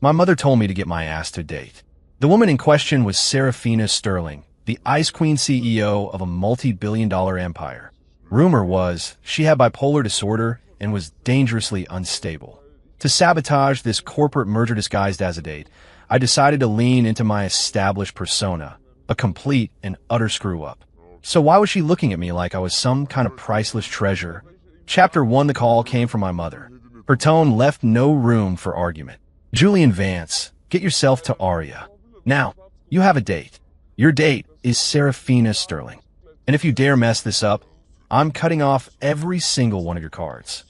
My mother told me to get my ass to date. The woman in question was Serafina Sterling, the Ice Queen CEO of a multi-billion-dollar empire. Rumor was she had bipolar disorder and was dangerously unstable. To sabotage this corporate merger disguised as a date, I decided to lean into my established persona, a complete and utter screw-up. So why was she looking at me like I was some kind of priceless treasure? Chapter 1. The call came from my mother. Her tone left no room for argument. Julian Vance, get yourself to Aria. Now, you have a date. Your date is Serafina Sterling. And if you dare mess this up, I'm cutting off every single one of your cards.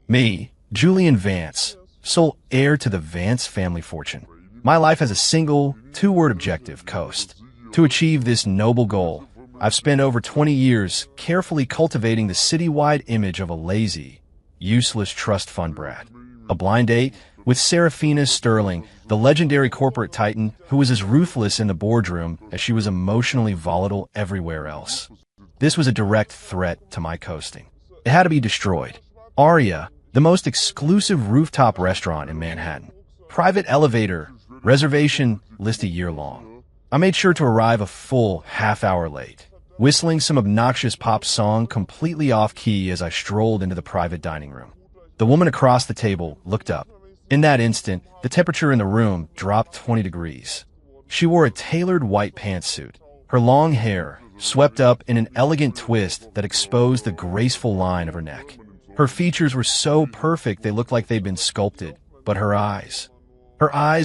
Me, Julian Vance, sole heir to the Vance family fortune. My life has a single, two-word objective, Coast. To achieve this noble goal, I've spent over 20 years carefully cultivating the citywide image of a lazy, useless trust fund brat. A blind date with Serafina Sterling, the legendary corporate titan who was as ruthless in the boardroom as she was emotionally volatile everywhere else. This was a direct threat to my coasting. It had to be destroyed. Aria, the most exclusive rooftop restaurant in Manhattan. Private elevator, reservation list a year long. I made sure to arrive a full half-hour late, whistling some obnoxious pop song completely off-key as I strolled into the private dining room. The woman across the table looked up. In that instant, the temperature in the room dropped 20 degrees. She wore a tailored white pantsuit, her long hair swept up in an elegant twist that exposed the graceful line of her neck. Her features were so perfect they looked like they'd been sculpted, but her eyes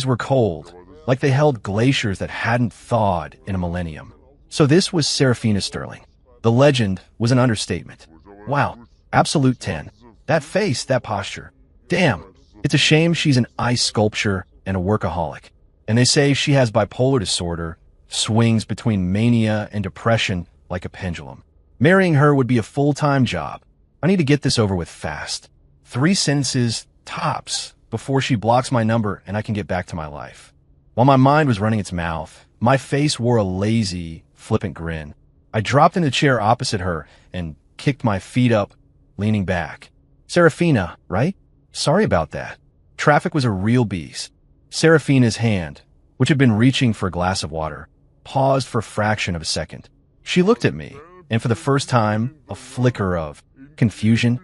were cold, like they held glaciers that hadn't thawed in a millennium. So this was Serafina Sterling. The legend was an understatement. Wow, absolute 10. That face, that posture. Damn, it's a shame she's an ice sculpture and a workaholic. And they say she has bipolar disorder, swings between mania and depression like a pendulum. Marrying her would be a full-time job. I need to get this over with fast. 3 sentences, tops, before she blocks my number and I can get back to my life. While my mind was running its mouth, my face wore a lazy, flippant grin. I dropped into the chair opposite her and kicked my feet up, leaning back. Serafina, right? Sorry about that. Traffic was a real beast. Serafina's hand, which had been reaching for a glass of water, paused for a fraction of a second. She looked at me, and for the first time, a flicker of confusion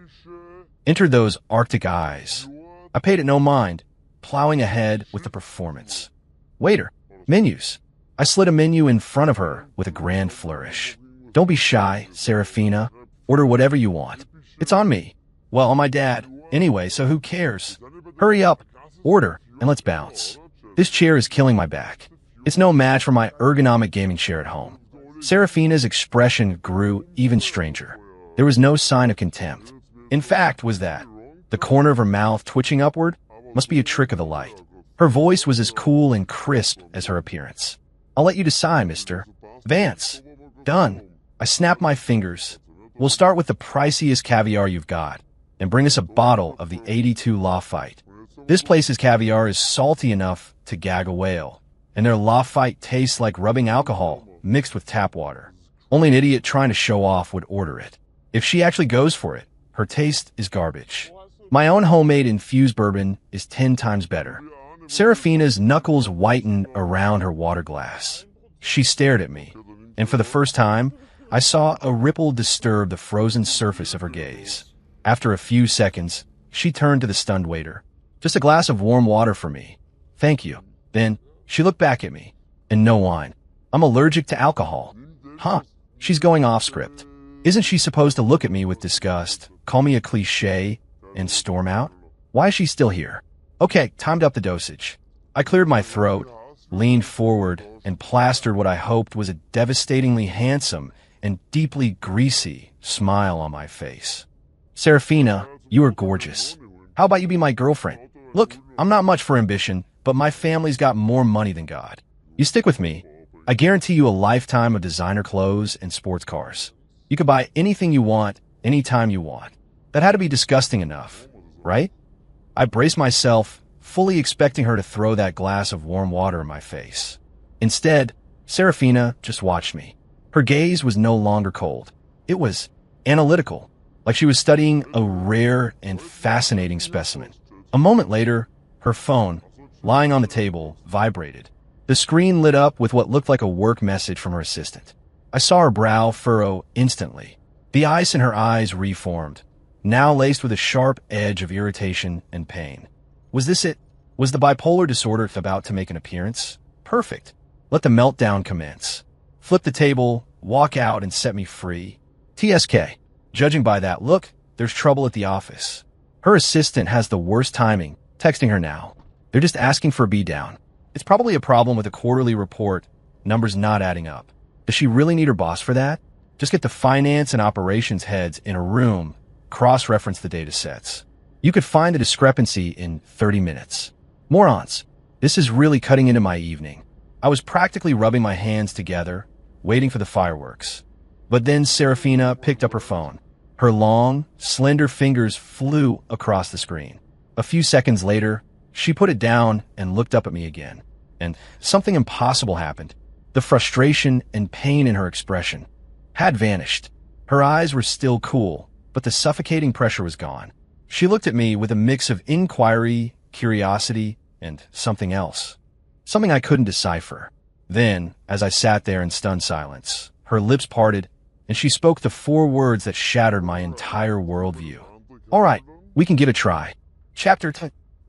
entered those Arctic eyes. I paid it no mind, plowing ahead with the performance. Waiter, menus. I slid a menu in front of her with a grand flourish. Don't be shy, Serafina. Order whatever you want. It's on me. Well, on my dad. Anyway, so who cares? Hurry up, order, and let's bounce. This chair is killing my back. It's no match for my ergonomic gaming chair at home. Serafina's expression grew even stranger. There was no sign of contempt. In fact, was that the corner of her mouth twitching upward must be a trick of the light. Her voice was as cool and crisp as her appearance. I'll let you decide, Mr. Vance. Done. I snapped my fingers. We'll start with the priciest caviar you've got, and bring us a bottle of the 82 Lafite. This place's caviar is salty enough to gag a whale, and their Lafite tastes like rubbing alcohol mixed with tap water. Only an idiot trying to show off would order it. If she actually goes for it, her taste is garbage. My own homemade infused bourbon is 10 times better. Serafina's knuckles whitened around her water glass. She stared at me, and for the first time, I saw a ripple disturb the frozen surface of her gaze. After a few seconds, she turned to the stunned waiter. Just a glass of warm water for me. Thank you. Then, she looked back at me. And no wine. I'm allergic to alcohol. Huh. She's going off script. Isn't she supposed to look at me with disgust, call me a cliché, and storm out? Why is she still here? Okay, timed up the dosage. I cleared my throat, leaned forward, and plastered what I hoped was a devastatingly handsome and deeply greasy smile on my face. Serafina, you are gorgeous. How about you be my girlfriend? Look, I'm not much for ambition, but my family's got more money than God. You stick with me. I guarantee you a lifetime of designer clothes and sports cars. You can buy anything you want, anytime you want. That had to be disgusting enough, right? I braced myself, fully expecting her to throw that glass of warm water in my face. Instead, Serafina just watched me. Her gaze was no longer cold. It was analytical, like she was studying a rare and fascinating specimen. A moment later, her phone, lying on the table, vibrated. The screen lit up with what looked like a work message from her assistant. I saw her brow furrow instantly. The ice in her eyes reformed, now laced with a sharp edge of irritation and pain. Was this it? Was the bipolar disorder about to make an appearance? Perfect. Let the meltdown commence. Flip the table, walk out, and set me free. TSK. Judging by that look, there's trouble at the office. Her assistant has the worst timing, texting her now. They're just asking for a B down. It's probably a problem with a quarterly report, numbers not adding up. Does she really need her boss for that? Just get the finance and operations heads in a room, cross-reference the data sets. You could find the discrepancy in 30 minutes. Morons. This is really cutting into my evening. I was practically rubbing my hands together, waiting for the fireworks. But then Serafina picked up her phone. Her long, slender fingers flew across the screen. A few seconds later, she put it down and looked up at me again. And something impossible happened. The frustration and pain in her expression had vanished. Her eyes were still cool, but the suffocating pressure was gone. She looked at me with a mix of inquiry, curiosity, and something else. Something I couldn't decipher. Then, as I sat there in stunned silence, her lips parted, and she spoke the 4 words that shattered my entire worldview. All right, we can give it a try.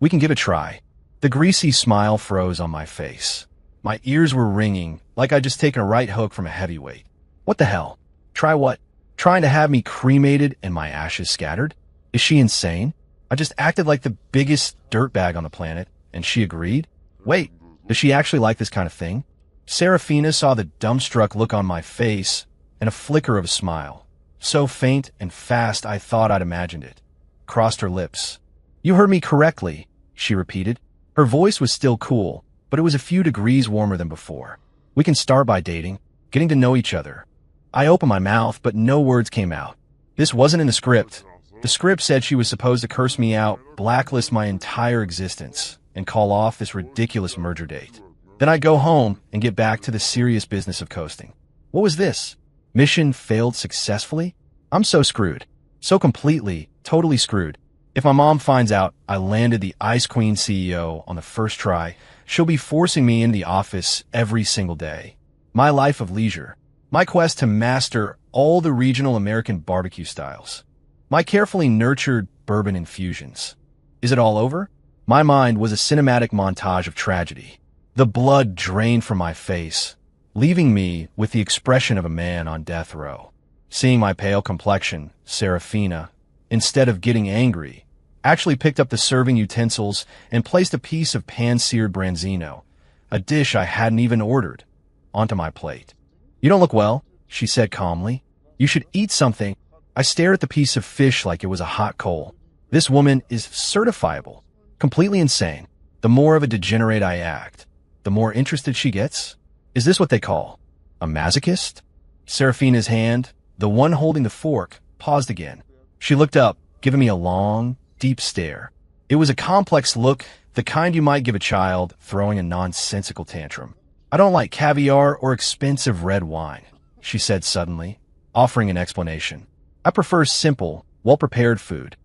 We can give it a try. The greasy smile froze on my face. My ears were ringing, like I'd just taken a right hook from a heavyweight. What the hell? Try what? Trying to have me cremated and my ashes scattered? Is she insane? I just acted like the biggest dirtbag on the planet, and she agreed? Wait, does she actually like this kind of thing? Serafina saw the dumbstruck look on my face and a flicker of a smile. So faint and fast I thought I'd imagined it. Crossed her lips. You heard me correctly, she repeated. Her voice was still cool, but it was a few degrees warmer than before. We can start by dating, getting to know each other. I opened my mouth, but no words came out. This wasn't in the script. The script said she was supposed to curse me out, blacklist my entire existence, and call off this ridiculous merger date. Then I'd go home and get back to the serious business of coasting. What was this? Mission failed successfully? I'm so screwed. So completely, totally screwed. If my mom finds out I landed the Ice Queen CEO on the first try, she'll be forcing me in the office every single day. My life of leisure. My quest to master all the regional American barbecue styles. My carefully nurtured bourbon infusions. Is it all over? My mind was a cinematic montage of tragedy. The blood drained from my face, leaving me with the expression of a man on death row. Seeing my pale complexion, Serafina, instead of getting angry, actually picked up the serving utensils and placed a piece of pan-seared branzino, a dish I hadn't even ordered, onto my plate. You don't look well, she said calmly. You should eat something. I stared at the piece of fish like it was a hot coal. This woman is certifiable, completely insane. The more of a degenerate I act, the more interested she gets. Is this what they call a masochist? Serafina's hand, the one holding the fork, paused again. She looked up, giving me a long, deep stare. It was a complex look, the kind you might give a child throwing a nonsensical tantrum. I don't like caviar or expensive red wine, she said suddenly, offering an explanation. I prefer simple, well-prepared food.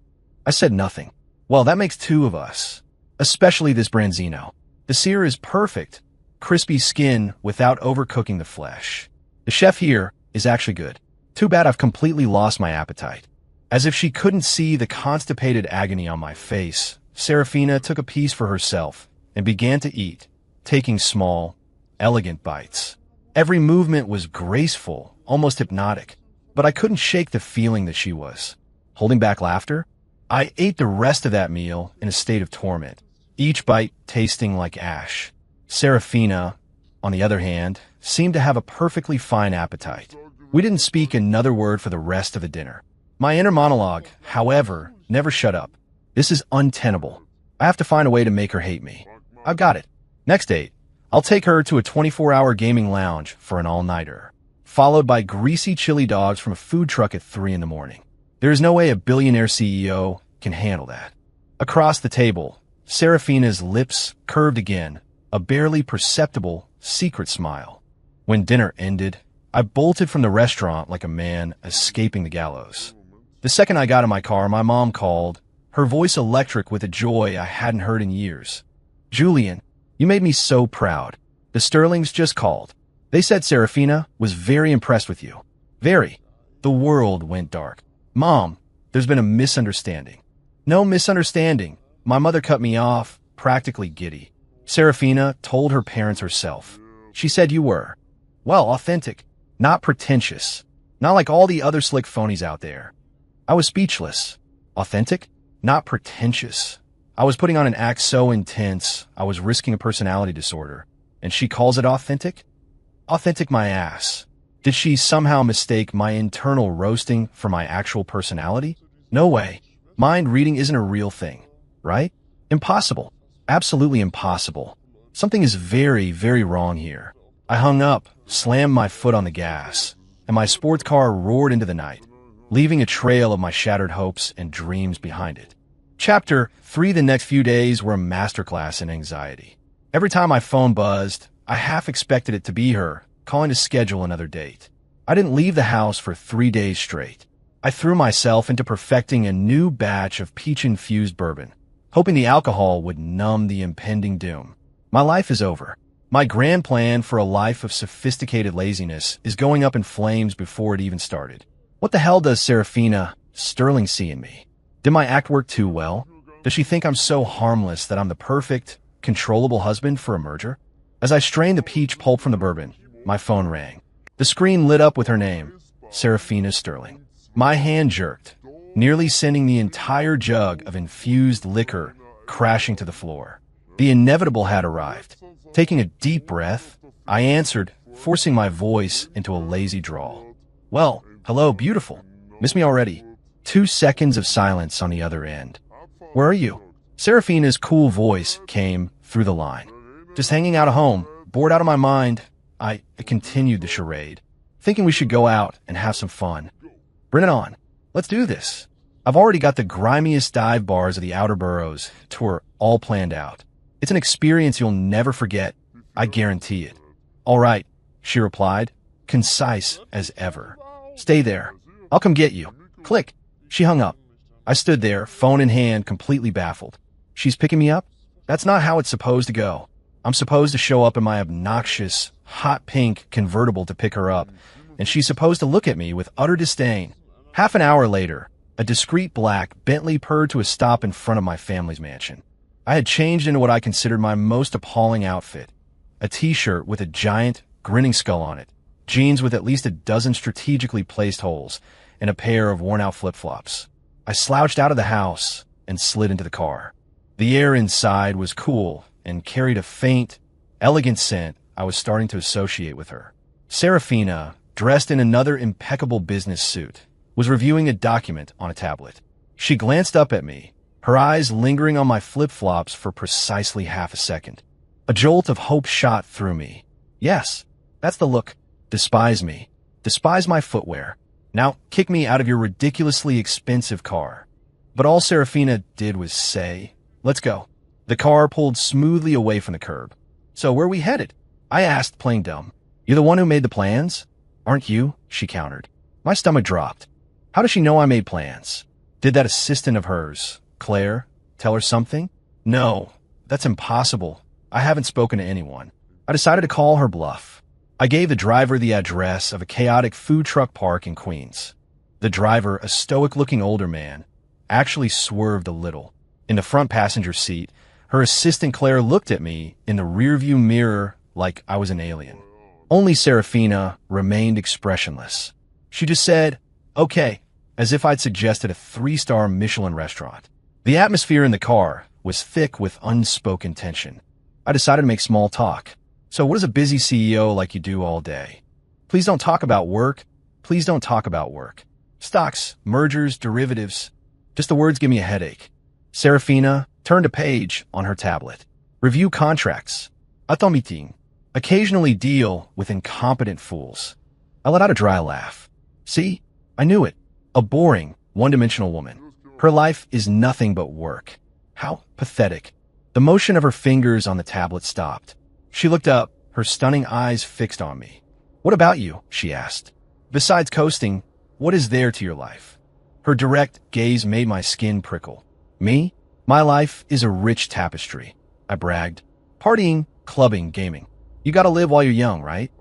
I said nothing. Well, that makes 2 of us, especially this branzino. The sear is perfect, crispy skin without overcooking the flesh. The chef here is actually good. Too bad I've completely lost my appetite. As if she couldn't see the constipated agony on my face, Serafina took a piece for herself and began to eat, taking small, elegant bites. Every movement was graceful, almost hypnotic, but I couldn't shake the feeling that she was holding back laughter. I ate the rest of that meal in a state of torment, each bite tasting like ash. Serafina, on the other hand, seemed to have a perfectly fine appetite. We didn't speak another word for the rest of the dinner. My inner monologue, however, never shut up. This is untenable. I have to find a way to make her hate me. I've got it. Next date, I'll take her to a 24-hour gaming lounge for an all-nighter, followed by greasy chili dogs from a food truck at 3 in the morning. There is no way a billionaire CEO can handle that. Across the table, Serafina's lips curved again, a barely perceptible secret smile. When dinner ended, I bolted from the restaurant like a man escaping the gallows. The second I got in my car, my mom called, her voice electric with a joy I hadn't heard in years. Julian, you made me so proud. The Sterlings just called. They said Serafina was very impressed with you. Very. The world went dark. Mom, there's been a misunderstanding. No misunderstanding. My mother cut me off, practically giddy. Serafina told her parents herself. She said you were, well, authentic, not pretentious, not like all the other slick phonies out there. I was speechless. Authentic, not pretentious. I was putting on an act so intense, I was risking a personality disorder. And she calls it authentic? Authentic my ass. Did she somehow mistake my internal roasting for my actual personality? No way. Mind reading isn't a real thing, right? Impossible. Absolutely impossible. Something is very, very wrong here. I hung up, slammed my foot on the gas, and my sports car roared into the night, leaving a trail of my shattered hopes and dreams behind it. Chapter 3. The next few days were a masterclass in anxiety. Every time my phone buzzed, I half expected it to be her, calling to schedule another date. I didn't leave the house for 3 days straight. I threw myself into perfecting a new batch of peach-infused bourbon, hoping the alcohol would numb the impending doom. My life is over. My grand plan for a life of sophisticated laziness is going up in flames before it even started. What the hell does Serafina Sterling see in me? Did my act work too well? Does she think I'm so harmless that I'm the perfect, controllable husband for a merger? As I strained the peach pulp from the bourbon, my phone rang. The screen lit up with her name, Serafina Sterling. My hand jerked, nearly sending the entire jug of infused liquor crashing to the floor. The inevitable had arrived. Taking a deep breath, I answered, forcing my voice into a lazy drawl. Well, hello, beautiful. Miss me already? 2 seconds of silence on the other end. Where are you? Serafina's cool voice came through the line. Just hanging out at home, bored out of my mind. I continued the charade, thinking we should go out and have some fun. Bring it on. Let's do this. I've already got the grimiest dive bars of the outer boroughs tour all planned out. It's an experience you'll never forget. I guarantee it. All right, she replied, concise as ever. Stay there. I'll come get you. Click. She hung up. I stood there, phone in hand, completely baffled. She's picking me up? That's not how it's supposed to go. I'm supposed to show up in my obnoxious, hot pink convertible to pick her up, and she's supposed to look at me with utter disdain. Half an hour later, a discreet black Bentley purred to a stop in front of my family's mansion. I had changed into what I considered my most appalling outfit. A t-shirt with a giant, grinning skull on it, jeans with at least a dozen strategically placed holes, and a pair of worn-out flip-flops. I slouched out of the house and slid into the car. The air inside was cool and carried a faint, elegant scent I was starting to associate with her. Serafina, dressed in another impeccable business suit, was reviewing a document on a tablet. She glanced up at me, her eyes lingering on my flip-flops for precisely half a second. A jolt of hope shot through me. Yes, that's the look. Despise me. Despise my footwear. Now kick me out of your ridiculously expensive car. But all Serafina did was say, let's go. The car pulled smoothly away from the curb. So where are we headed? I asked, playing dumb. You're the one who made the plans? Aren't you? She countered. My stomach dropped. How does she know I made plans? Did that assistant of hers, Claire, tell her something? No, that's impossible. I haven't spoken to anyone. I decided to call her bluff. I gave the driver the address of a chaotic food truck park in Queens. The driver, a stoic-looking older man, actually swerved a little. In the front passenger seat, her assistant Claire looked at me in the rearview mirror like I was an alien. Only Serafina remained expressionless. She just said, okay, as if I'd suggested a 3-star Michelin restaurant. The atmosphere in the car was thick with unspoken tension. I decided to make small talk. So what does a busy CEO like you do all day? Please don't talk about work. Please don't talk about work. Stocks, mergers, derivatives. Just the words give me a headache. Serafina turned a page on her tablet. Review contracts. Attends meeting. Occasionally deal with incompetent fools. I let out a dry laugh. See? I knew it. A boring, one-dimensional woman. Her life is nothing but work. How pathetic. The motion of her fingers on the tablet stopped. She looked up, her stunning eyes fixed on me. What about you? She asked. Besides coasting, what is there to your life? Her direct gaze made my skin prickle. Me? My life is a rich tapestry. I bragged. Partying, clubbing, gaming. You gotta live while you're young, right?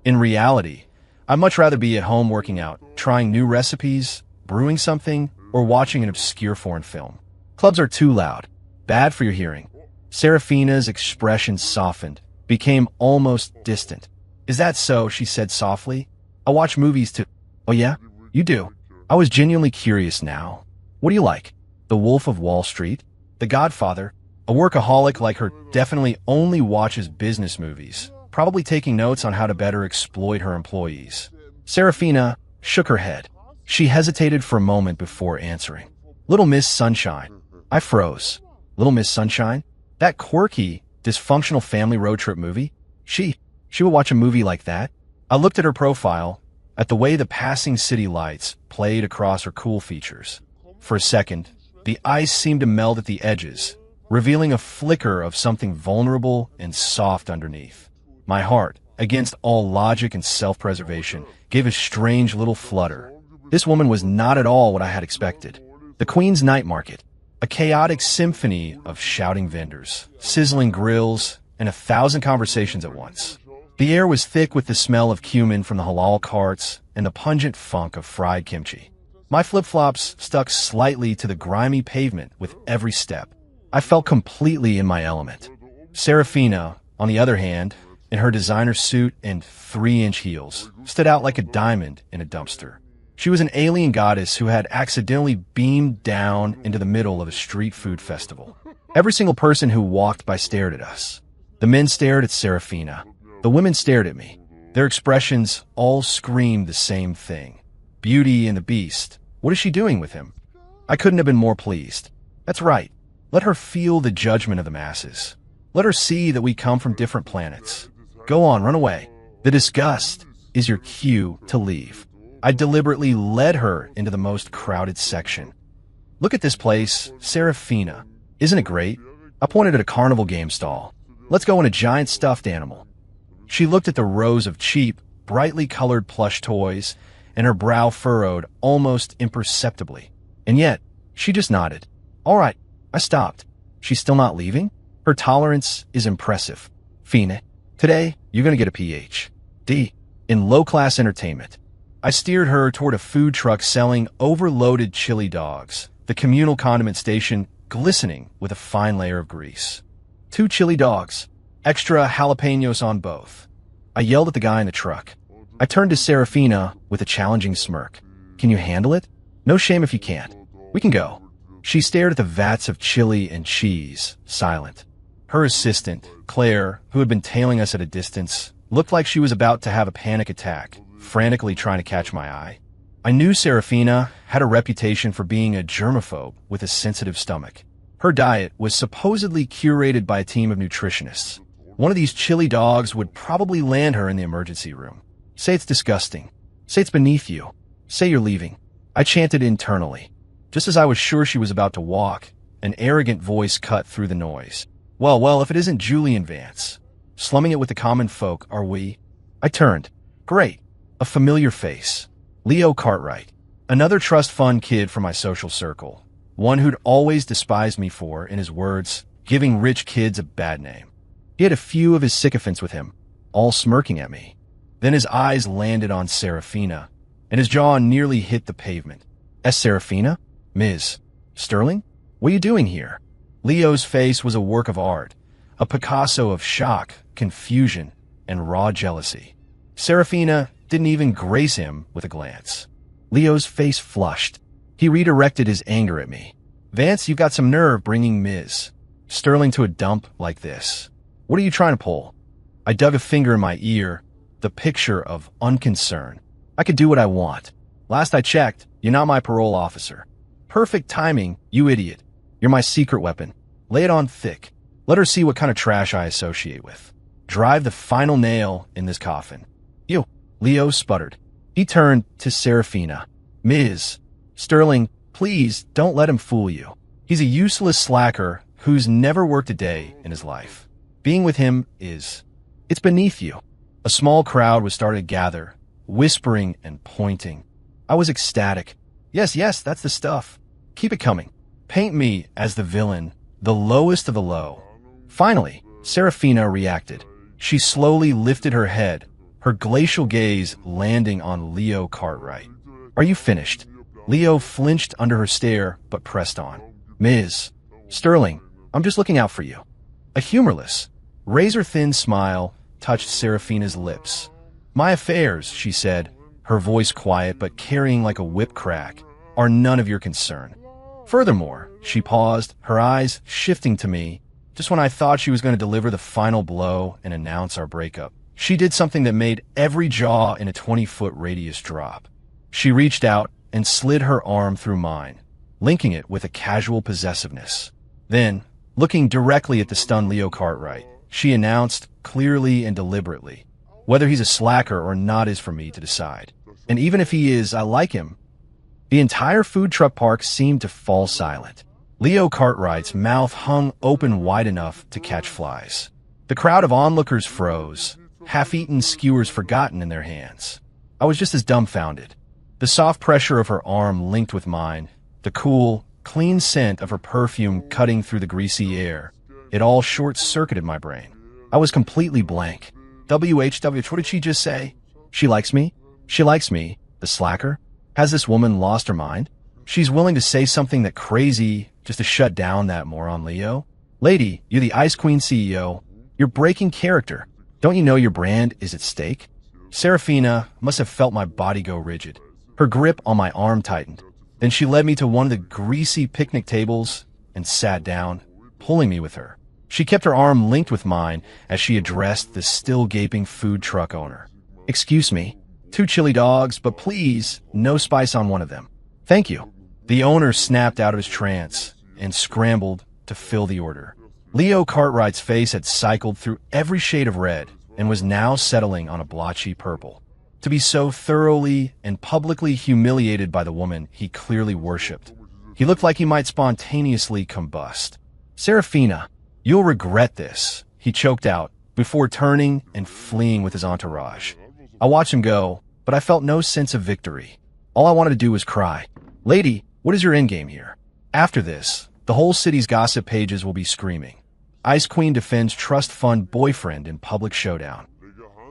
In reality, I'd much rather be at home working out, trying new recipes, brewing something, or watching an obscure foreign film. Clubs are too loud, bad for your hearing. Serafina's expression softened, became almost distant. Is that so? She said softly. I watch movies too. Oh yeah? You do? I was genuinely curious now. What do you like? The Wolf of Wall Street? The Godfather? A workaholic like her definitely only watches business movies, probably taking notes on how to better exploit her employees. Serafina shook her head. She hesitated for a moment before answering. Little Miss Sunshine. I froze. Little Miss Sunshine? That quirky, dysfunctional family road trip movie? She would watch a movie like that? I looked at her profile, at the way the passing city lights played across her cool features. For a second, the ice seemed to melt at the edges, revealing a flicker of something vulnerable and soft underneath. My heart, against all logic and self-preservation, gave a strange little flutter. This woman was not at all what I had expected. The Queen's Night Market, a chaotic symphony of shouting vendors, sizzling grills, and 1,000 conversations at once. The air was thick with the smell of cumin from the halal carts and the pungent funk of fried kimchi. My flip-flops stuck slightly to the grimy pavement with every step. I felt completely in my element. Serafina, on the other hand, in her designer suit and 3-inch heels, stood out like a diamond in a dumpster. She was an alien goddess who had accidentally beamed down into the middle of a street food festival. Every single person who walked by stared at us. The men stared at Serafina. The women stared at me. Their expressions all screamed the same thing. Beauty and the Beast. What is she doing with him? I couldn't have been more pleased. That's right. Let her feel the judgment of the masses. Let her see that we come from different planets. Go on, run away. The disgust is your cue to leave. I deliberately led her into the most crowded section. Look at this place, Serafina. Isn't it great? I pointed at a carnival game stall. Let's go in a giant stuffed animal. She looked at the rows of cheap, brightly colored plush toys, and her brow furrowed almost imperceptibly. And yet, she just nodded. All right, I stopped. She's still not leaving? Her tolerance is impressive. Fina, today, you're going to get a Ph.D. in low-class entertainment. I steered her toward a food truck selling overloaded chili dogs, the communal condiment station glistening with a fine layer of grease. 2 chili dogs, extra jalapenos on both. I yelled at the guy in the truck. I turned to Serafina with a challenging smirk. Can you handle it? No shame if you can't. We can go. She stared at the vats of chili and cheese, silent. Her assistant, Claire, who had been tailing us at a distance, looked like she was about to have a panic attack, frantically trying to catch my eye. I knew Serafina had a reputation for being a germaphobe with a sensitive stomach. Her diet was supposedly curated by a team of nutritionists. One of these chili dogs would probably land her in the emergency room. Say it's disgusting. Say it's beneath you. Say you're leaving. I chanted internally. Just as I was sure she was about to walk, an arrogant voice cut through the noise. Well, if it isn't Julian Vance. Slumming it with the common folk, are we? I turned. Great. A familiar face. Leo Cartwright. Another trust fund kid from my social circle. One who'd always despised me for, in his words, giving rich kids a bad name. He had a few of his sycophants with him, all smirking at me. Then his eyes landed on Serafina, and his jaw nearly hit the pavement. Serafina? Ms. Sterling? What are you doing here? Leo's face was a work of art, a Picasso of shock, confusion, and raw jealousy. Serafina didn't even grace him with a glance. Leo's face flushed. He redirected his anger at me. Vance, you've got some nerve bringing Ms. Sterling to a dump like this. What are you trying to pull? I dug a finger in my ear, the picture of unconcern. I could do what I want. Last I checked, you're not my parole officer. Perfect timing, you idiot. You're my secret weapon. Lay it on thick. Let her see what kind of trash I associate with. Drive the final nail in this coffin. You. Leo sputtered. He turned to Serafina. Ms. Sterling, please don't let him fool you. He's a useless slacker who's never worked a day in his life. Being with him it's beneath you. A small crowd was starting to gather, whispering and pointing. I was ecstatic. Yes, that's the stuff. Keep it coming. Paint me as the villain, the lowest of the low. Finally, Serafina reacted. She slowly lifted her head, her glacial gaze landing on Leo Cartwright. Are you finished? Leo flinched under her stare, but pressed on. Ms. Sterling, I'm just looking out for you. A humorless, razor-thin smile touched Serafina's lips. My affairs, she said, her voice quiet but carrying like a whip crack, are none of your concern. Furthermore, she paused, her eyes shifting to me, just when I thought she was going to deliver the final blow and announce our breakup. She did something that made every jaw in a 20-foot radius drop. She reached out and slid her arm through mine, linking it with a casual possessiveness. Then, looking directly at the stunned Leo Cartwright, she announced clearly and deliberately, whether he's a slacker or not is for me to decide. And even if he is, I like him. The entire food truck park seemed to fall silent. Leo Cartwright's mouth hung open wide enough to catch flies. The crowd of onlookers froze, half-eaten skewers forgotten in their hands. I was just as dumbfounded. The soft pressure of her arm linked with mine, the cool, clean scent of her perfume cutting through the greasy air. It all short-circuited my brain. I was completely blank. WHW, what did she just say? She likes me? She likes me, the slacker? Has this woman lost her mind? She's willing to say something that crazy just to shut down that moron Leo? Lady, you're the Ice Queen CEO. You're breaking character. Don't you know your brand is at stake? Serafina must have felt my body go rigid. Her grip on my arm tightened. Then she led me to one of the greasy picnic tables and sat down, pulling me with her. She kept her arm linked with mine as she addressed the still gaping food truck owner. Excuse me, 2 chili dogs, but please, no spice on one of them. Thank you. The owner snapped out of his trance and scrambled to fill the order. Leo Cartwright's face had cycled through every shade of red and was now settling on a blotchy purple. To be so thoroughly and publicly humiliated by the woman he clearly worshipped. He looked like he might spontaneously combust. Serafina, you'll regret this, he choked out, before turning and fleeing with his entourage. I watched him go, but I felt no sense of victory. All I wanted to do was cry. Lady, what is your endgame here? After this, the whole city's gossip pages will be screaming. Ice Queen defends trust fund boyfriend in public showdown.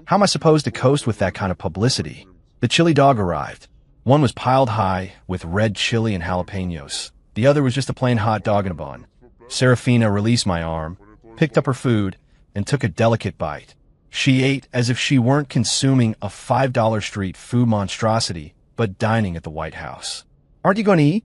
How am I supposed to coast with that kind of publicity? The chili dog arrived. One was piled high with red chili and jalapenos. The other was just a plain hot dog in a bun. Serafina released my arm, picked up her food, and took a delicate bite. She ate as if she weren't consuming a $5 street food monstrosity, but dining at the White House. Aren't you going to eat?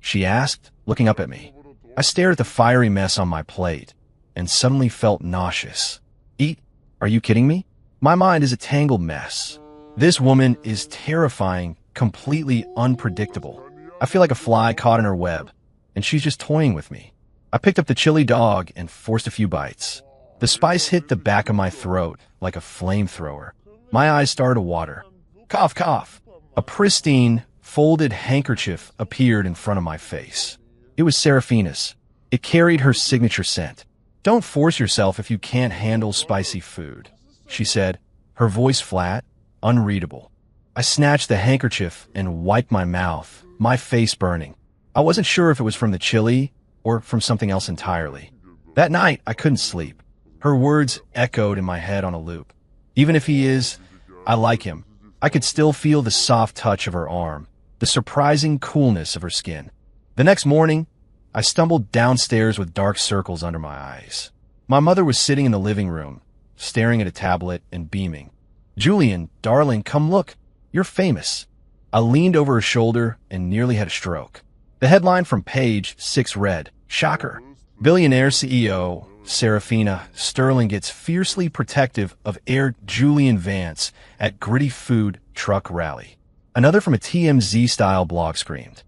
She asked, looking up at me. I stared at the fiery mess on my plate, and suddenly felt nauseous. Eat? Are you kidding me? My mind is a tangled mess. This woman is terrifying, completely unpredictable. I feel like a fly caught in her web, and she's just toying with me. I picked up the chili dog and forced a few bites. The spice hit the back of my throat like a flamethrower. My eyes started to water. Cough, cough. A pristine, folded handkerchief appeared in front of my face. It was Serafina's. It carried her signature scent. Don't force yourself if you can't handle spicy food, she said, her voice flat, unreadable. I snatched the handkerchief and wiped my mouth, my face burning. I wasn't sure if it was from the chili or from something else entirely. That night, I couldn't sleep. Her words echoed in my head on a loop. Even if he is, I like him. I could still feel the soft touch of her arm, the surprising coolness of her skin. The next morning, I stumbled downstairs with dark circles under my eyes. My mother was sitting in the living room, staring at a tablet and beaming. Julian, darling, come look. You're famous. I leaned over her shoulder and nearly had a stroke. The headline from page 6 read, Shocker. Billionaire CEO Serafina Sterling gets fiercely protective of heir Julian Vance at gritty food truck rally. Another from a TMZ-style blog screamed,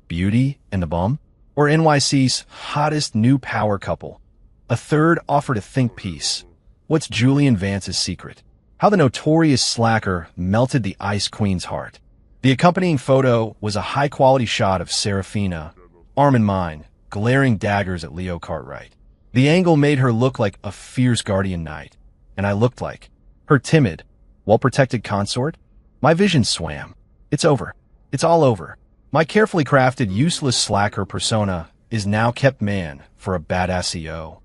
Beauty and the Bum? Or NYC's hottest new power couple. A third offered a think piece. What's Julian Vance's secret? How the notorious slacker melted the Ice Queen's heart. The accompanying photo was a high-quality shot of Serafina, arm in mine, glaring daggers at Leo Cartwright. The angle made her look like a fierce guardian knight, and I looked like her timid, well-protected consort. My vision swam. It's over. It's all over. My carefully crafted, useless slacker persona is now kept man for a badass CEO.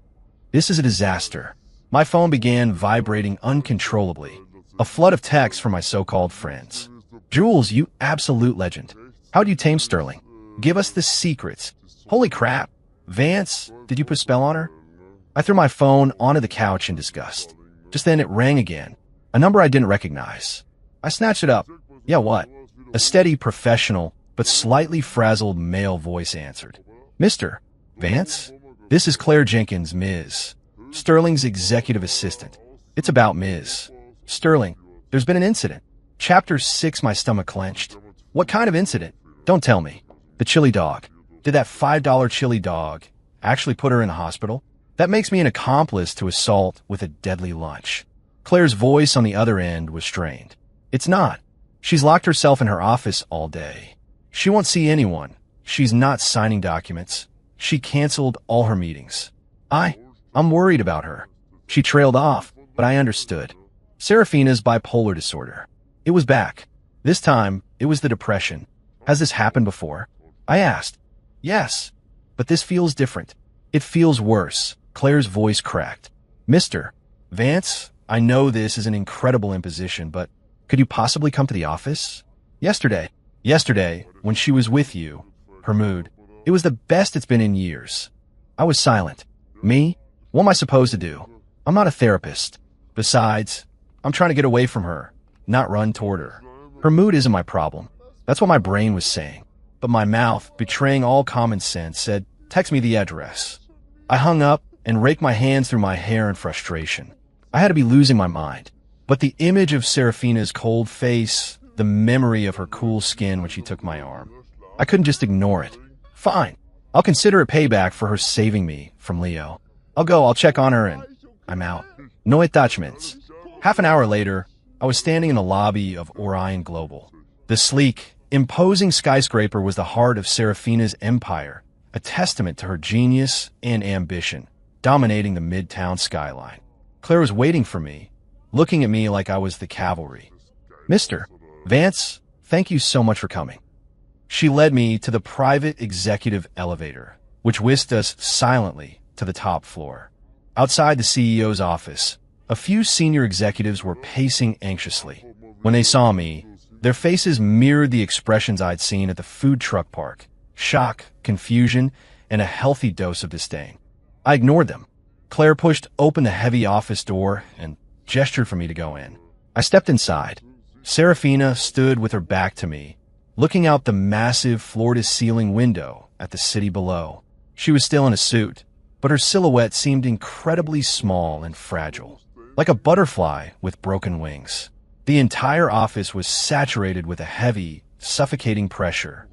This is a disaster. My phone began vibrating uncontrollably. A flood of texts from my so-called friends. Jules, you absolute legend. How do you tame Sterling? Give us the secrets. Holy crap. Vance, did you put a spell on her? I threw my phone onto the couch in disgust. Just then it rang again. A number I didn't recognize. I snatched it up. Yeah, what? A steady, professional, but slightly frazzled male voice answered. Mr. Vance? This is Claire Jenkins, Ms. Sterling's executive assistant. It's about Ms. Sterling. There's been an incident. Chapter 6, my stomach clenched. What kind of incident? Don't tell me. The chili dog. Did that $5 chili dog actually put her in the hospital? That makes me an accomplice to assault with a deadly lunch. Claire's voice on the other end was strained. It's not. She's locked herself in her office all day. She won't see anyone. She's not signing documents. She canceled all her meetings. I'm worried about her. She trailed off, but I understood. Serafina's bipolar disorder. It was back. This time, it was the depression. Has this happened before? I asked. Yes, but this feels different. It feels worse. Claire's voice cracked. Mr. Vance, I know this is an incredible imposition, but could you possibly come to the office? Yesterday, when she was with you, her mood, it was the best it's been in years. I was silent. Me? What am I supposed to do? I'm not a therapist. Besides, I'm trying to get away from her, not run toward her. Her mood isn't my problem. That's what my brain was saying. But my mouth, betraying all common sense, said, text me the address. I hung up and raked my hands through my hair in frustration. I had to be losing my mind. But the image of Serafina's cold face, the memory of her cool skin when she took my arm, I couldn't just ignore it. Fine. I'll consider it payback for her saving me from Leo. I'll check on her, and I'm out. No attachments. Half an hour later, I was standing in the lobby of Orion Global. The sleek, imposing skyscraper was the heart of Serafina's empire, a testament to her genius and ambition, dominating the midtown skyline. Claire was waiting for me, looking at me like I was the cavalry. Mr. Vance, thank you so much for coming. She led me to the private executive elevator, which whisked us silently to the top floor. Outside the CEO's office, a few senior executives were pacing anxiously. When they saw me, their faces mirrored the expressions I'd seen at the food truck park: shock, confusion, and a healthy dose of disdain. I ignored them. Claire pushed open the heavy office door and gestured for me to go in. I stepped inside. Serafina stood with her back to me, looking out the massive floor-to-ceiling window at the city below. She was still in a suit, but her silhouette seemed incredibly small and fragile, like a butterfly with broken wings. The entire office was saturated with a heavy, suffocating pressure.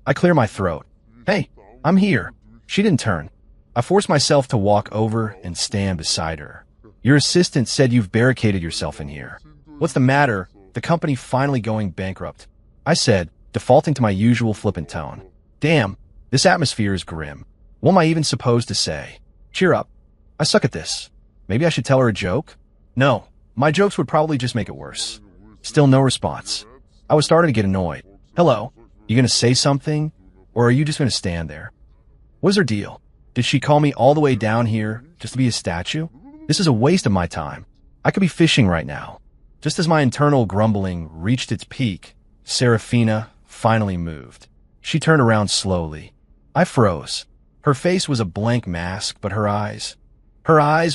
I cleared my throat. Hey, I'm here. She didn't turn. I forced myself to walk over and stand beside her. Your assistant said you've barricaded yourself in here. What's the matter? The company finally going bankrupt, I said, defaulting to my usual flippant tone. Damn, this atmosphere is grim. What am I even supposed to say? Cheer up. I suck at this. Maybe I should tell her a joke? No, my jokes would probably just make it worse. Still no response. I was starting to get annoyed. Hello, you gonna say something? Or are you just gonna stand there? What's her deal? Did she call me all the way down here just to be a statue? This is a waste of my time. I could be fishing right now. Just as my internal grumbling reached its peak, Serafina finally moved. She turned around slowly. I froze. Her face was a blank mask, but her eyes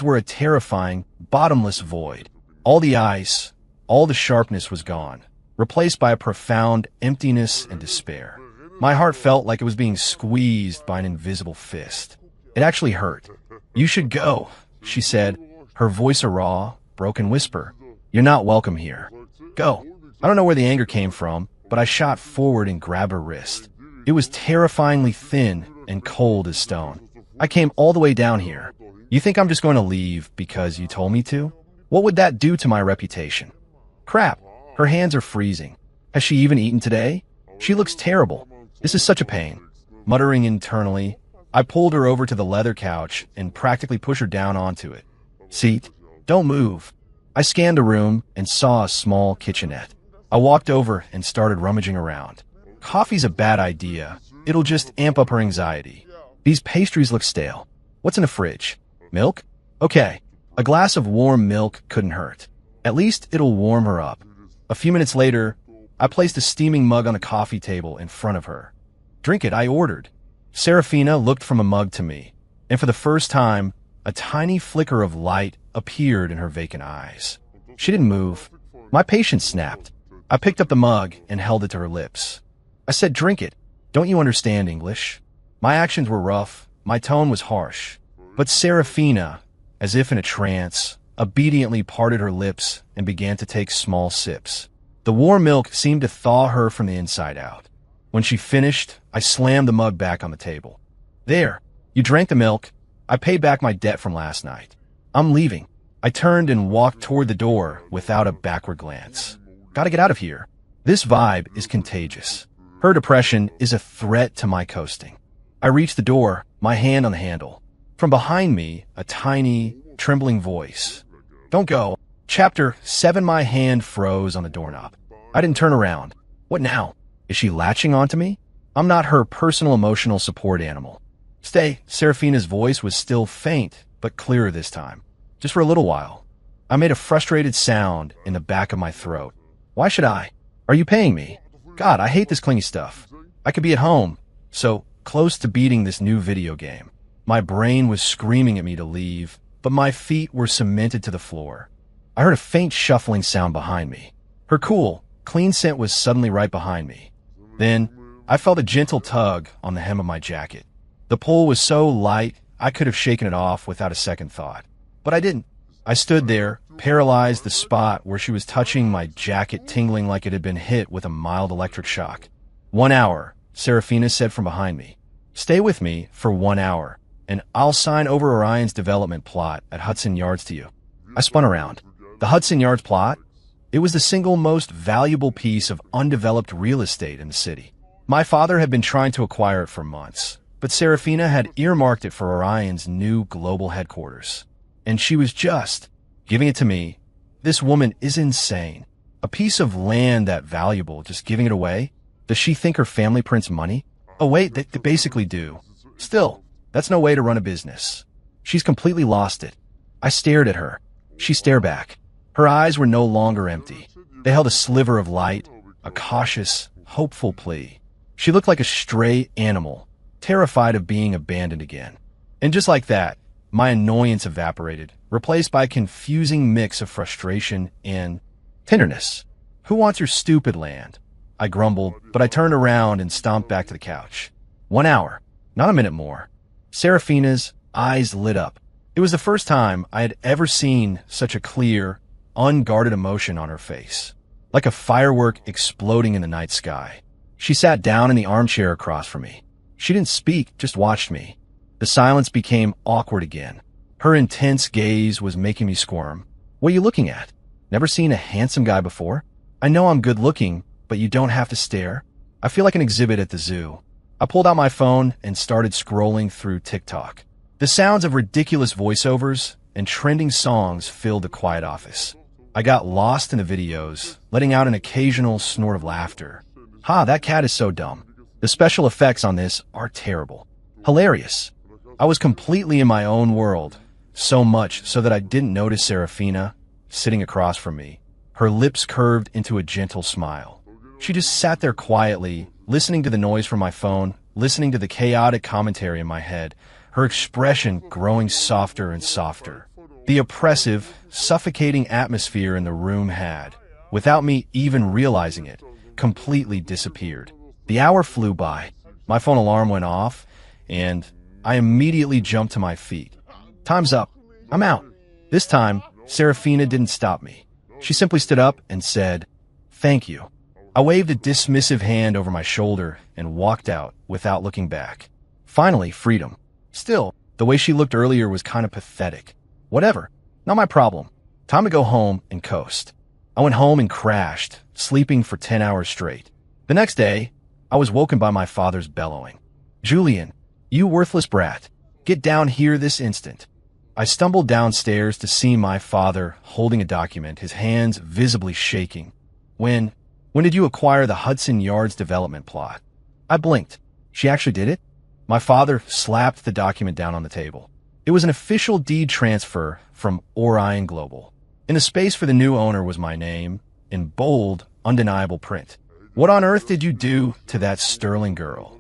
were a terrifying, bottomless void. All the ice, all the sharpness was gone, replaced by a profound emptiness and despair. My heart felt like it was being squeezed by an invisible fist. It actually hurt. You should go, she said, her voice a raw, broken whisper. You're not welcome here. Go. I don't know where the anger came from, but I shot forward and grabbed her wrist. It was terrifyingly thin and cold as stone. I came all the way down here. You think I'm just going to leave because you told me to? What would that do to my reputation? Crap, her hands are freezing. Has she even eaten today? She looks terrible. This is such a pain. Muttering internally, I pulled her over to the leather couch and practically pushed her down onto it. Seat, don't move. I scanned the room and saw a small kitchenette. I walked over and started rummaging around. Coffee's a bad idea. It'll just amp up her anxiety. These pastries look stale. What's in the fridge? Milk? Okay, a glass of warm milk couldn't hurt. At least it'll warm her up. A few minutes later, I placed a steaming mug on the coffee table in front of her. Drink it, I ordered. Serafina looked from a mug to me, and for the first time, a tiny flicker of light appeared in her vacant eyes. She didn't move. My patience snapped. I picked up the mug and held it to her lips. I said, drink it. Don't you understand English? My actions were rough. My tone was harsh. But Serafina, as if in a trance, obediently parted her lips and began to take small sips. The warm milk seemed to thaw her from the inside out. When she finished, I slammed the mug back on the table. There, you drank the milk. I paid back my debt from last night. I'm leaving. I turned and walked toward the door without a backward glance. Gotta get out of here. This vibe is contagious. Her depression is a threat to my coasting. I reached the door, my hand on the handle. From behind me, a tiny, trembling voice. Don't go. Chapter 7. My hand froze on the doorknob. I didn't turn around. What now? Is she latching onto me? I'm not her personal emotional support animal. Stay. Serafina's voice was still faint, but clearer this time. Just for a little while. I made a frustrated sound in the back of my throat. Why should I? Are you paying me? God, I hate this clingy stuff. I could be at home, so close to beating this new video game. My brain was screaming at me to leave, but my feet were cemented to the floor. I heard a faint shuffling sound behind me. Her cool, clean scent was suddenly right behind me. Then, I felt a gentle tug on the hem of my jacket. The pull was so light, I could have shaken it off without a second thought. But I didn't. I stood there, paralyzed, the spot where she was touching my jacket tingling like it had been hit with a mild electric shock. 1 hour, Serafina said from behind me. Stay with me for 1 hour, and I'll sign over Orion's development plot at Hudson Yards to you. I spun around. The Hudson Yards plot? It was the single most valuable piece of undeveloped real estate in the city. My father had been trying to acquire it for months, but Serafina had earmarked it for Orion's new global headquarters. And she was just giving it to me. This woman is insane. A piece of land that valuable, just giving it away? Does she think her family prints money? Oh wait, they basically do. Still, that's no way to run a business. She's completely lost it. I stared at her. She stared back. Her eyes were no longer empty. They held a sliver of light, a cautious, hopeful plea. She looked like a stray animal, terrified of being abandoned again. And just like that, my annoyance evaporated, replaced by a confusing mix of frustration and tenderness. Who wants your stupid land? I grumbled, but I turned around and stomped back to the couch. 1 hour, not a minute more. Serafina's eyes lit up. It was the first time I had ever seen such a clear, unguarded emotion on her face, like a firework exploding in the night sky. She sat down in the armchair across from me. She didn't speak, just watched me. The silence became awkward again. Her intense gaze was making me squirm. What are you looking at? Never seen a handsome guy before? I know I'm good looking, but you don't have to stare. I feel like an exhibit at the zoo. I pulled out my phone and started scrolling through TikTok. The sounds of ridiculous voiceovers and trending songs filled the quiet office. I got lost in the videos, letting out an occasional snort of laughter. Ha, that cat is so dumb. The special effects on this are terrible. Hilarious. I was completely in my own world, so much so that I didn't notice Serafina sitting across from me. Her lips curved into a gentle smile. She just sat there quietly, listening to the noise from my phone, listening to the chaotic commentary in my head, her expression growing softer and softer. The oppressive, suffocating atmosphere in the room had, without me even realizing it, completely disappeared. The hour flew by. My phone alarm went off, and I immediately jumped to my feet. Time's up. I'm out. This time, Serafina didn't stop me. She simply stood up and said, "Thank you." I waved a dismissive hand over my shoulder and walked out without looking back. Finally, freedom. Still, the way she looked earlier was kind of pathetic. Whatever. Not my problem. Time to go home and coast. I went home and crashed, sleeping for 10 hours straight. The next day, I was woken by my father's bellowing. "Julian, you worthless brat, get down here this instant." I stumbled downstairs to see my father holding a document, his hands visibly shaking. When did you acquire the Hudson Yards development plot? I blinked. She actually did it? My father slapped the document down on the table. It was an official deed transfer from Orion Global. In the space for the new owner was my name, in bold, undeniable print. "What on earth did you do to that Sterling girl?"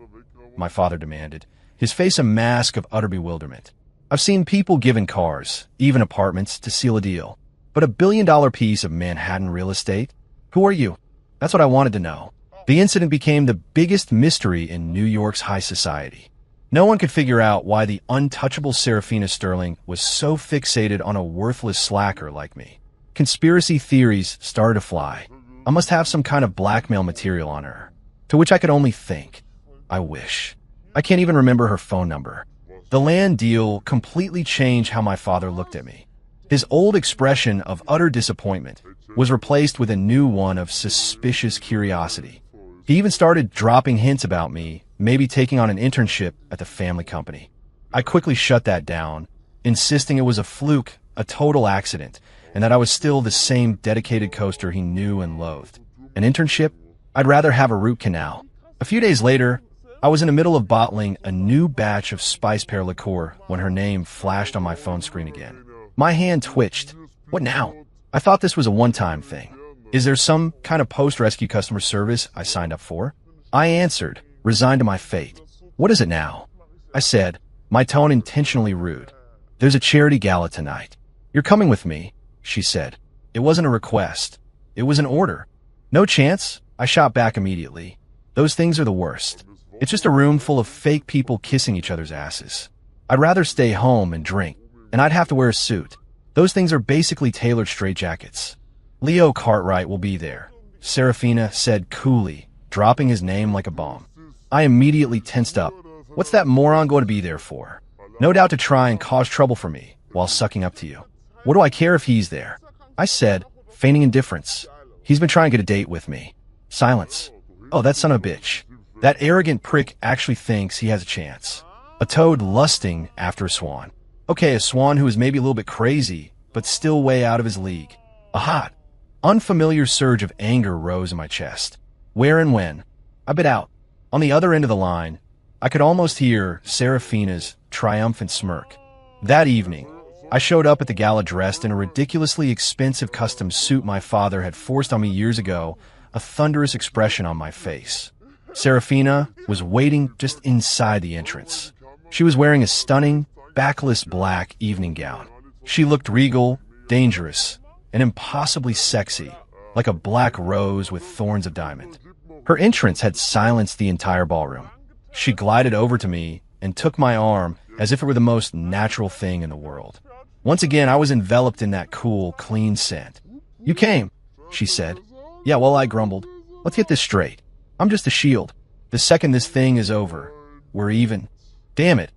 my father demanded, his face a mask of utter bewilderment. "I've seen people given cars, even apartments, to seal a deal. But $1 billion piece of Manhattan real estate? Who are you?" That's what I wanted to know. The incident became the biggest mystery in New York's high society. No one could figure out why the untouchable Serafina Sterling was so fixated on a worthless slacker like me. Conspiracy theories started to fly. I must have some kind of blackmail material on her. To which I could only think, I wish. I can't even remember her phone number. The land deal completely changed how my father looked at me. His old expression of utter disappointment was replaced with a new one of suspicious curiosity. He even started dropping hints about me, maybe taking on an internship at the family company. I quickly shut that down, insisting it was a fluke, a total accident, and that I was still the same dedicated coaster he knew and loathed. An internship? I'd rather have a root canal. A few days later, I was in the middle of bottling a new batch of Spice Pear liqueur when her name flashed on my phone screen again. My hand twitched. What now? I thought this was a one-time thing. Is there some kind of post-rescue customer service I signed up for? I answered, resigned to my fate. "What is it now?" I said, my tone intentionally rude. "There's a charity gala tonight. You're coming with me," she said. It wasn't a request. It was an order. "No chance," I shot back immediately. "Those things are the worst. It's just a room full of fake people kissing each other's asses. I'd rather stay home and drink, and I'd have to wear a suit. Those things are basically tailored straitjackets." "Leo Cartwright will be there," Serafina said coolly, dropping his name like a bomb. I immediately tensed up. What's that moron going to be there for? No doubt to try and cause trouble for me while sucking up to you. "What do I care if he's there?" I said, feigning indifference. "He's been trying to get a date with me." Silence. "Oh, that son of a bitch. That arrogant prick actually thinks he has a chance. A toad lusting after a swan. Okay, a swan who is maybe a little bit crazy, but still way out of his league." A hot, unfamiliar surge of anger rose in my chest. Where and when? I bit out. On the other end of the line, I could almost hear Serafina's triumphant smirk. That evening, I showed up at the gala dressed in a ridiculously expensive custom suit my father had forced on me years ago, a thunderous expression on my face. Serafina was waiting just inside the entrance. She was wearing a stunning, backless black evening gown. She looked regal, dangerous, and impossibly sexy, like a black rose with thorns of diamond. Her entrance had silenced the entire ballroom. She glided over to me and took my arm as if it were the most natural thing in the world. Once again, I was enveloped in that cool, clean scent. "You came," she said. "Yeah, well," I grumbled. "Let's get this straight. I'm just a shield. The second this thing is over, we're even. Damn it.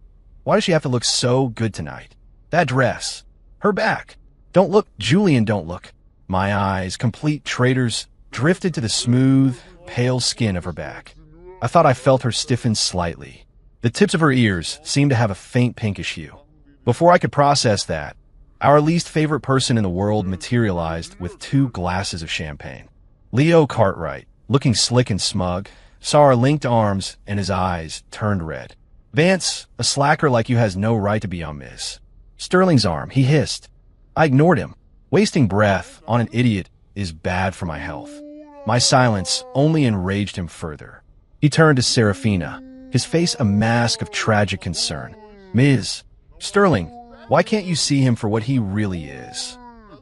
Why does she have to look so good tonight? That dress. Her back. Don't look, Julian, don't look." My eyes, complete traitors, drifted to the smooth, pale skin of her back. I thought I felt her stiffen slightly. The tips of her ears seemed to have a faint pinkish hue. Before I could process that, our least favorite person in the world materialized with 2 glasses of champagne. Leo Cartwright, looking slick and smug, saw our linked arms and his eyes turned red. "Vance, a slacker like you has no right to be on Miss Sterling's arm," he hissed. I ignored him. Wasting breath on an idiot is bad for my health. My silence only enraged him further. He turned to Serafina, his face a mask of tragic concern. "Ms. Sterling, why can't you see him for what he really is?"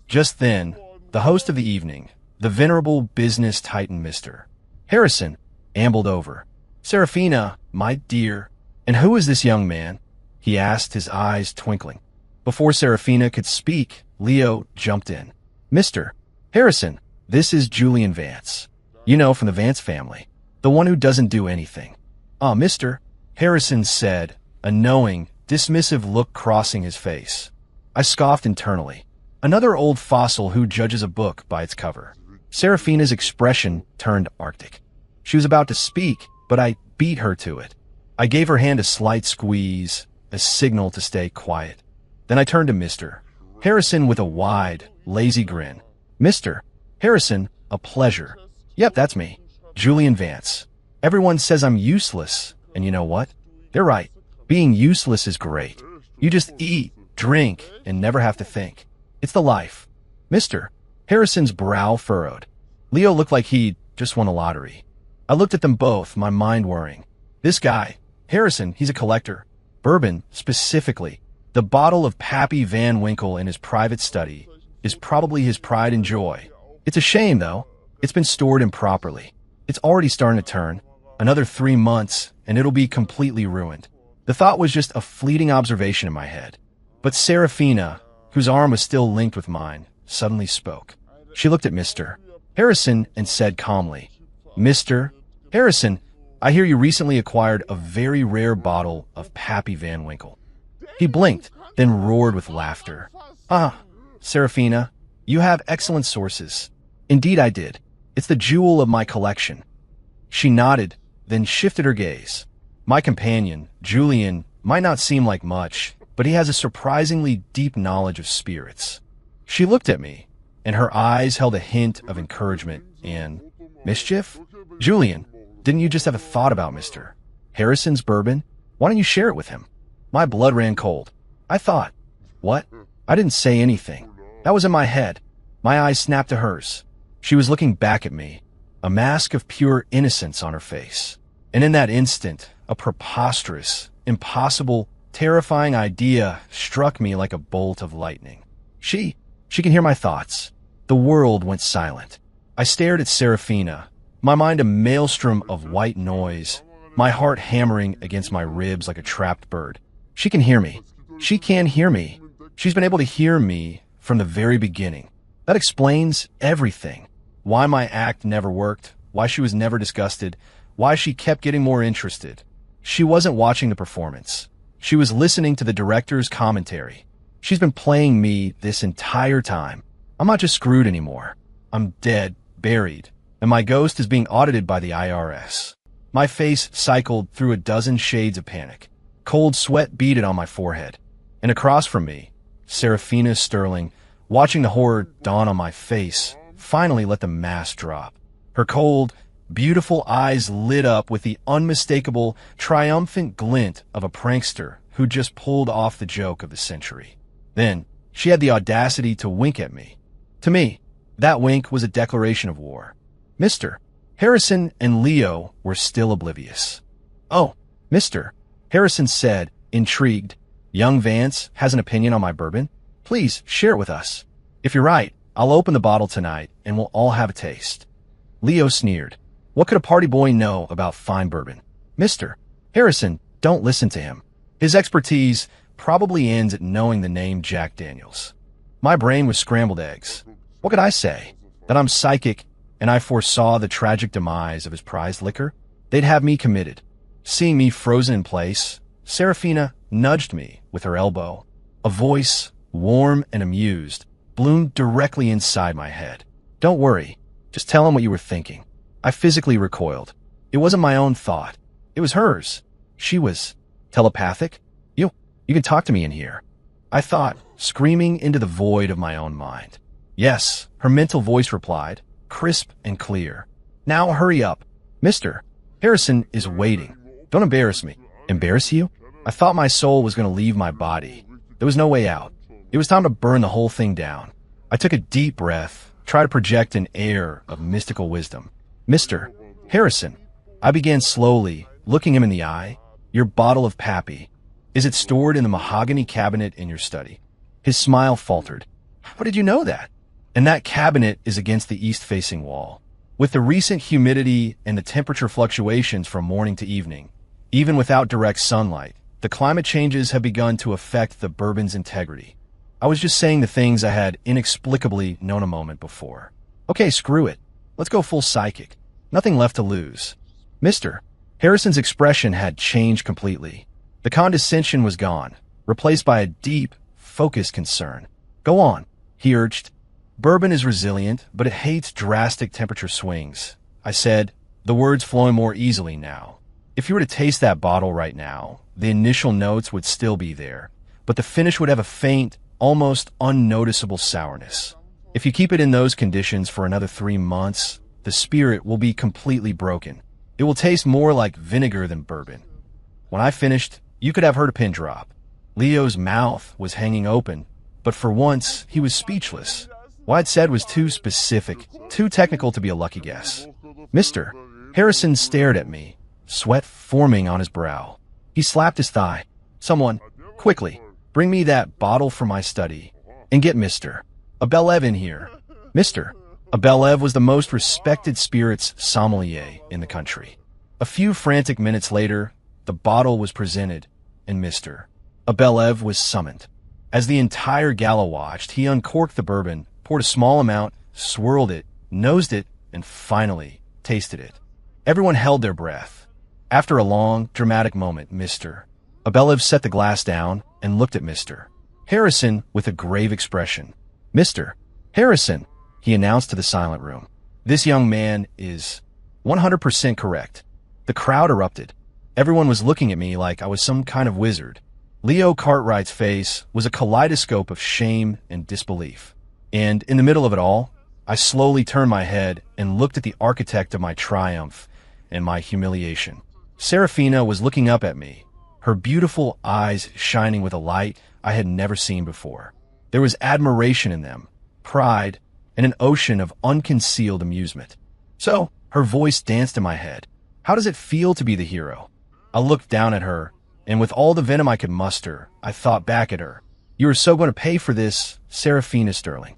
Just then, the host of the evening, the venerable business titan Mr. Harrison, ambled over. "Serafina, my dear, and who is this young man?" he asked, his eyes twinkling. Before Serafina could speak, Leo jumped in. "Mr. Harrison, this is Julian Vance. You know, from the Vance family. The one who doesn't do anything." "Ah, Mr. Harrison said, a knowing, dismissive look crossing his face. I scoffed internally. Another old fossil who judges a book by its cover. Serafina's expression turned arctic. She was about to speak, but I beat her to it. I gave her hand a slight squeeze, a signal to stay quiet. Then I turned to Mr. Harrison with a wide, lazy grin. "Mr. Harrison, a pleasure. Yep, that's me. Julian Vance. Everyone says I'm useless, and you know what? They're right. Being useless is great. You just eat, drink, and never have to think. It's the life. Mr. Harrison's brow furrowed. Leo looked like he'd just won a lottery. I looked at them both, my mind worrying. This guy, Harrison, he's a collector. Bourbon, specifically. The bottle of Pappy Van Winkle in his private study is probably his pride and joy. It's a shame, though. It's been stored improperly. It's already starting to turn. Another 3 months, and it'll be completely ruined. The thought was just a fleeting observation in my head. But Serafina, whose arm was still linked with mine, suddenly spoke. She looked at Mr. Harrison and said calmly, "Mr. Harrison, I hear you recently acquired a very rare bottle of Pappy Van Winkle." He blinked, then roared with laughter. "Ah, Serafina, you have excellent sources." "Indeed I did. It's the jewel of my collection." She nodded, then shifted her gaze. My companion, Julian, might not seem like much, but he has a surprisingly deep knowledge of spirits. She looked at me, and her eyes held a hint of encouragement and mischief. "Julian, didn't you just have a thought about Mr. Harrison's bourbon? Why don't you share it with him?" My blood ran cold. I thought, what? I didn't say anything. That was in my head. My eyes snapped to hers. She was looking back at me, a mask of pure innocence on her face. And in that instant, a preposterous, impossible, terrifying idea struck me like a bolt of lightning. She can hear my thoughts. The world went silent. I stared at Serafina, my mind a maelstrom of white noise, my heart hammering against my ribs like a trapped bird. She can hear me. She can hear me. She's been able to hear me from the very beginning. That explains everything. Why my act never worked, why she was never disgusted, why she kept getting more interested. She wasn't watching the performance. She was listening to the director's commentary. She's been playing me this entire time. I'm not just screwed anymore. I'm dead, buried, and my ghost is being audited by the IRS. My face cycled through a dozen shades of panic. Cold sweat beaded on my forehead. And across from me, Serafina Sterling, watching the horror dawn on my face, finally let the mask drop. Her cold, beautiful eyes lit up with the unmistakable, triumphant glint of a prankster who just pulled off the joke of the century. Then, she had the audacity to wink at me. To me, that wink was a declaration of war. Mr. Harrison and Leo were still oblivious. "Oh, Mr. Harrison said, intrigued, young Vance has an opinion on my bourbon. Please share it with us. If you're right, I'll open the bottle tonight and we'll all have a taste." Leo sneered. What could a party boy know about fine bourbon? Mr. Harrison, don't listen to him. His expertise probably ends at knowing the name Jack Daniels. My brain was scrambled eggs. What could I say? That I'm psychic and I foresaw the tragic demise of his prized liquor? They'd have me committed. Seeing me frozen in place, Serafina nudged me with her elbow. A voice, warm and amused, bloomed directly inside my head. "Don't worry. Just tell him what you were thinking." I physically recoiled. It wasn't my own thought. It was hers. She was telepathic. You can talk to me in here. I thought, screaming into the void of my own mind. Yes, her mental voice replied, crisp and clear. "Now hurry up. Mr. Harrison is waiting. Don't embarrass me." Embarrass you? I thought my soul was going to leave my body. There was no way out. It was time to burn the whole thing down. I took a deep breath, tried to project an air of mystical wisdom. "Mr. Harrison," I began slowly, looking him in the eye, "your bottle of Pappy, is it stored in the mahogany cabinet in your study?" His smile faltered. "How did you know that?" "And that cabinet is against the east-facing wall. With the recent humidity and the temperature fluctuations from morning to evening, even without direct sunlight, the climate changes have begun to affect the bourbon's integrity." I was just saying the things I had inexplicably known a moment before. Okay, screw it. Let's go full psychic. Nothing left to lose. Mr. Harrison's expression had changed completely. The condescension was gone, replaced by a deep, focused concern. "Go on," he urged. "Bourbon is resilient, but it hates drastic temperature swings," I said, the words flowing more easily now. "If you were to taste that bottle right now, the initial notes would still be there, but the finish would have a faint, almost unnoticeable sourness. If you keep it in those conditions for another 3 months, the spirit will be completely broken. It will taste more like vinegar than bourbon. When I finished, you could have heard a pin drop." Leo's mouth was hanging open, but for once, he was speechless. What I'd said was too specific, too technical to be a lucky guess. Mister. Harrison stared at me, sweat forming on his brow. He slapped his thigh. Someone, quickly, bring me that bottle from my study, and get Mr. Abelev in here. Mr. Abelev was the most respected spirits sommelier in the country. A few frantic minutes later, the bottle was presented, and Mr. Abelev was summoned. As the entire gala watched, he uncorked the bourbon, poured a small amount, swirled it, nosed it, and finally tasted it. Everyone held their breath. After a long, dramatic moment, Mr. Abelev set the glass down and looked at Mr. Harrison with a grave expression. Mr. Harrison, he announced to the silent room. This young man is 100% correct. The crowd erupted. Everyone was looking at me like I was some kind of wizard. Leo Cartwright's face was a kaleidoscope of shame and disbelief. And in the middle of it all, I slowly turned my head and looked at the architect of my triumph and my humiliation. Serafina was looking up at me, her beautiful eyes shining with a light I had never seen before. There was admiration in them, pride, and an ocean of unconcealed amusement. So, her voice danced in my head. How does it feel to be the hero? I looked down at her, and with all the venom I could muster, I thought back at her. You are so going to pay for this, Serafina Sterling.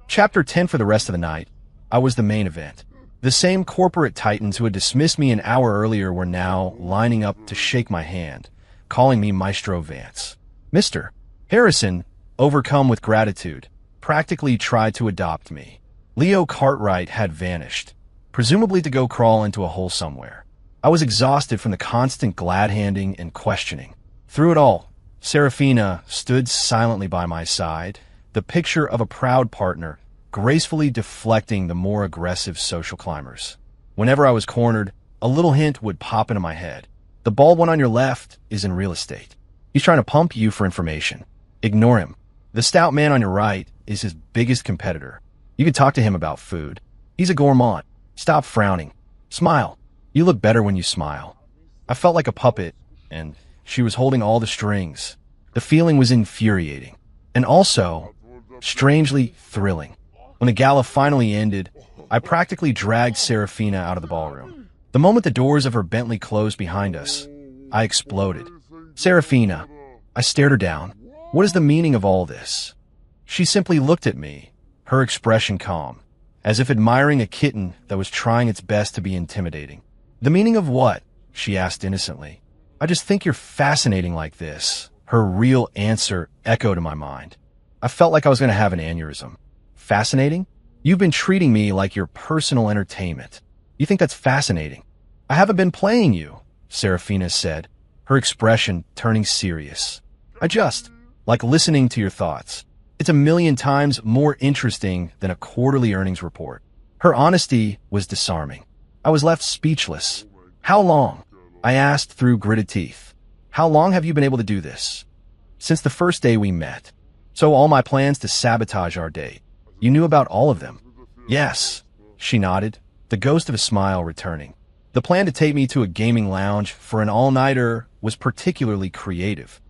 Chapter 10 for the rest of the night. I was the main event. The same corporate titans who had dismissed me an hour earlier were now lining up to shake my hand, calling me Maestro Vance. Mr. Harrison, overcome with gratitude, practically tried to adopt me. Leo Cartwright had vanished, presumably to go crawl into a hole somewhere. I was exhausted from the constant glad-handing and questioning. Through it all, Serafina stood silently by my side, the picture of a proud partner, gracefully deflecting the more aggressive social climbers. Whenever I was cornered, a little hint would pop into my head. The bald one on your left is in real estate. He's trying to pump you for information. Ignore him. The stout man on your right is his biggest competitor. You can talk to him about food. He's a gourmand. Stop frowning. Smile. You look better when you smile. I felt like a puppet, and she was holding all the strings. The feeling was infuriating, and also strangely thrilling. When the gala finally ended, I practically dragged Serafina out of the ballroom. The moment the doors of her Bentley closed behind us, I exploded. Serafina, I stared her down. What is the meaning of all this? She simply looked at me, her expression calm, as if admiring a kitten that was trying its best to be intimidating. The meaning of what? She asked innocently. I just think you're fascinating like this. Her real answer echoed in my mind. I felt like I was going to have an aneurysm. Fascinating? You've been treating me like your personal entertainment. You think that's fascinating? I haven't been playing you, Serafina said, her expression turning serious. I just like listening to your thoughts. It's a million times more interesting than a quarterly earnings report. Her honesty was disarming. I was left speechless. How long? I asked through gritted teeth. How long have you been able to do this? Since the first day we met. So all my plans to sabotage our date. You knew about all of them. Yes, she nodded, the ghost of a smile returning. The plan to take me to a gaming lounge for an all-nighter was particularly creative.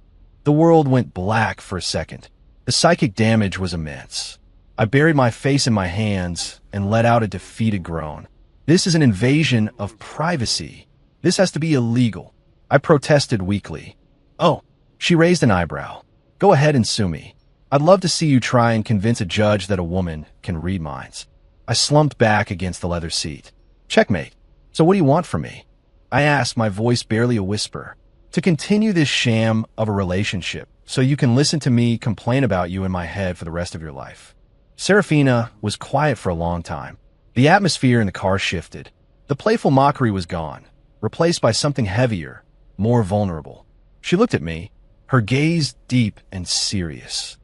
The world went black for a second. The psychic damage was immense. I buried my face in my hands and let out a defeated groan. This is an invasion of privacy. This has to be illegal. I protested weakly. Oh, she raised an eyebrow. Go ahead and sue me. I'd love to see you try and convince a judge that a woman can read minds. I slumped back against the leather seat. Checkmate. So what do you want from me? I asked, my voice barely a whisper. To continue this sham of a relationship, so you can listen to me complain about you in my head for the rest of your life. Serafina was quiet for a long time. The atmosphere in the car shifted. The playful mockery was gone, replaced by something heavier, more vulnerable. She looked at me, her gaze deep and serious.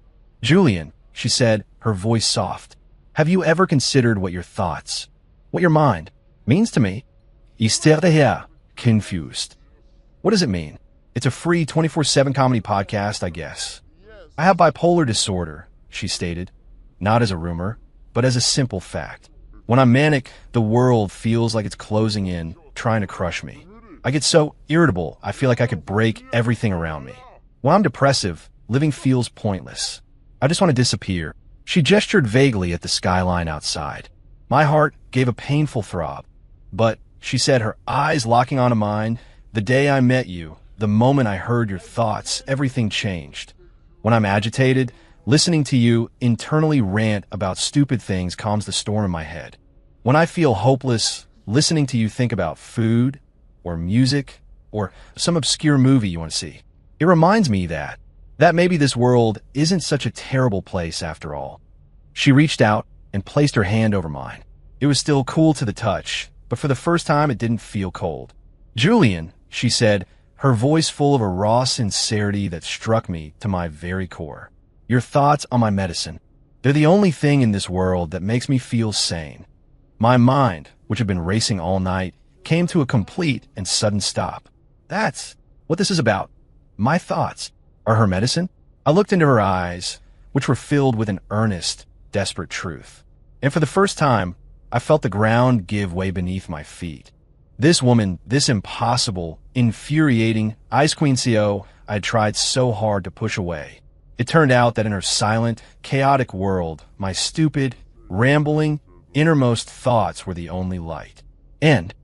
Julian, she said, her voice soft, have you ever considered what your thoughts, what your mind, means to me? Hier, confused. What does it mean? It's a free 24/7 comedy podcast, I guess. I have bipolar disorder, she stated, not as a rumor, but as a simple fact. When I'm manic, the world feels like it's closing in, trying to crush me. I get so irritable, I feel like I could break everything around me. When I'm depressive, living feels pointless. I just want to disappear. She gestured vaguely at the skyline outside. My heart gave a painful throb. But, she said, her eyes locking onto mine, the day I met you, the moment I heard your thoughts, everything changed. When I'm agitated, listening to you internally rant about stupid things calms the storm in my head. When I feel hopeless, listening to you think about food, or music, or some obscure movie you want to see. It reminds me that maybe this world isn't such a terrible place after all. She reached out and placed her hand over mine. It was still cool to the touch, but for the first time it didn't feel cold. Julian, she said, her voice full of a raw sincerity that struck me to my very core. Your thoughts on my medicine. They're the only thing in this world that makes me feel sane. My mind, which had been racing all night, came to a complete and sudden stop. That's what this is about. My thoughts are her medicine. I looked into her eyes, which were filled with an earnest, desperate truth. And for the first time, I felt the ground give way beneath my feet. This woman, this impossible, infuriating Ice Queen CO I had tried so hard to push away. It turned out that in her silent, chaotic world, my stupid, rambling, innermost thoughts were the only light. End.